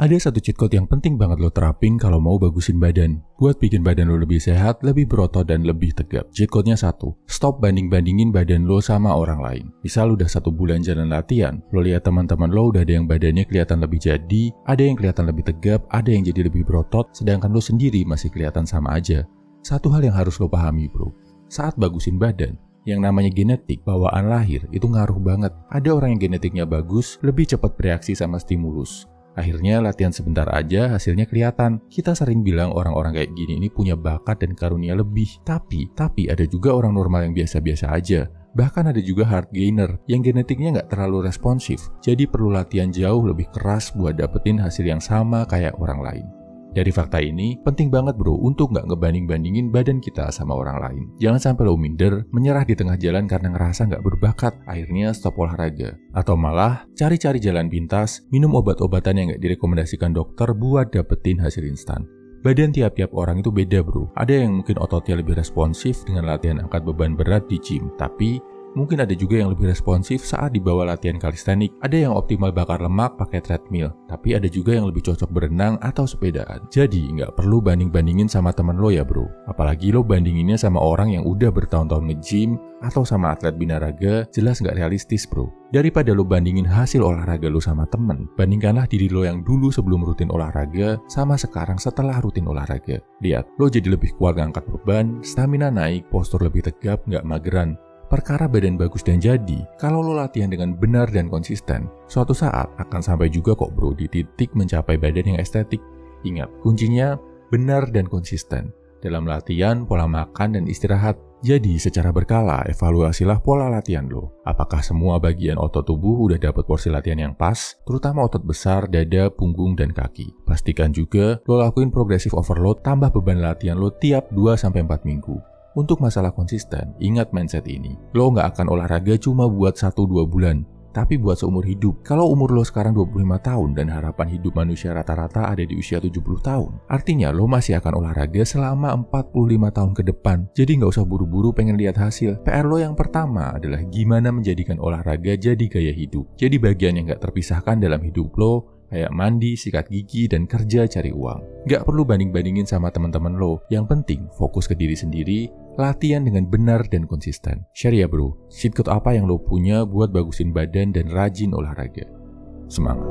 Ada satu cheat code yang penting banget lo terapin kalau mau bagusin badan. Buat bikin badan lo lebih sehat, lebih berotot, dan lebih tegap. Cheat code-nya satu, stop banding-bandingin badan lo sama orang lain. Misal udah 1 bulan jalan latihan, lo lihat teman-teman lo udah ada yang badannya kelihatan lebih jadi, ada yang kelihatan lebih tegap, ada yang jadi lebih berotot, sedangkan lo sendiri masih kelihatan sama aja. Satu hal yang harus lo pahami bro, saat bagusin badan, yang namanya genetik, bawaan lahir, itu ngaruh banget. Ada orang yang genetiknya bagus, lebih cepat bereaksi sama stimulus. Akhirnya latihan sebentar aja hasilnya kelihatan. Kita sering bilang orang-orang kayak gini ini punya bakat dan karunia lebih. Tapi ada juga orang normal yang biasa-biasa aja. Bahkan ada juga hard gainer yang genetiknya nggak terlalu responsif. Jadi perlu latihan jauh lebih keras buat dapetin hasil yang sama kayak orang lain. Dari fakta ini, penting banget bro untuk nggak ngebanding-bandingin badan kita sama orang lain. Jangan sampai lo minder, menyerah di tengah jalan karena ngerasa nggak berbakat, akhirnya stop olahraga. Atau malah, cari-cari jalan pintas, minum obat-obatan yang nggak direkomendasikan dokter buat dapetin hasil instan. Badan tiap-tiap orang itu beda bro. Ada yang mungkin ototnya lebih responsif dengan latihan angkat beban berat di gym, tapi mungkin ada juga yang lebih responsif saat dibawa latihan kalistenik. Ada yang optimal bakar lemak pakai treadmill, tapi ada juga yang lebih cocok berenang atau sepedaan. Jadi nggak perlu banding-bandingin sama temen lo ya bro. Apalagi lo bandinginnya sama orang yang udah bertahun-tahun nge-gym atau sama atlet binaraga, jelas nggak realistis bro. Daripada lo bandingin hasil olahraga lo sama temen, bandingkanlah diri lo yang dulu sebelum rutin olahraga sama sekarang setelah rutin olahraga. Lihat, lo jadi lebih kuat ngangkat beban, stamina naik, postur lebih tegap, nggak mageran. Perkara badan bagus dan jadi, kalau lo latihan dengan benar dan konsisten, suatu saat akan sampai juga kok bro di titik mencapai badan yang estetik. Ingat, kuncinya benar dan konsisten dalam latihan, pola makan, dan istirahat. Jadi secara berkala, evaluasilah pola latihan lo. Apakah semua bagian otot tubuh udah dapat porsi latihan yang pas, terutama otot besar, dada, punggung, dan kaki. Pastikan juga lo lakuin progressive overload tambah beban latihan lo tiap 2-4 minggu. Untuk masalah konsisten, ingat mindset ini. Lo nggak akan olahraga cuma buat 1-2 bulan, tapi buat seumur hidup. Kalau umur lo sekarang 25 tahun dan harapan hidup manusia rata-rata ada di usia 70 tahun, artinya lo masih akan olahraga selama 45 tahun ke depan. Jadi nggak usah buru-buru pengen lihat hasil. PR lo yang pertama adalah gimana menjadikan olahraga jadi gaya hidup. Jadi bagian yang nggak terpisahkan dalam hidup lo, kayak mandi, sikat gigi, dan kerja cari uang. Gak perlu banding-bandingin sama teman-teman lo. Yang penting fokus ke diri sendiri, latihan dengan benar dan konsisten. Share ya bro, cheat code apa yang lo punya buat bagusin badan dan rajin olahraga. Semangat!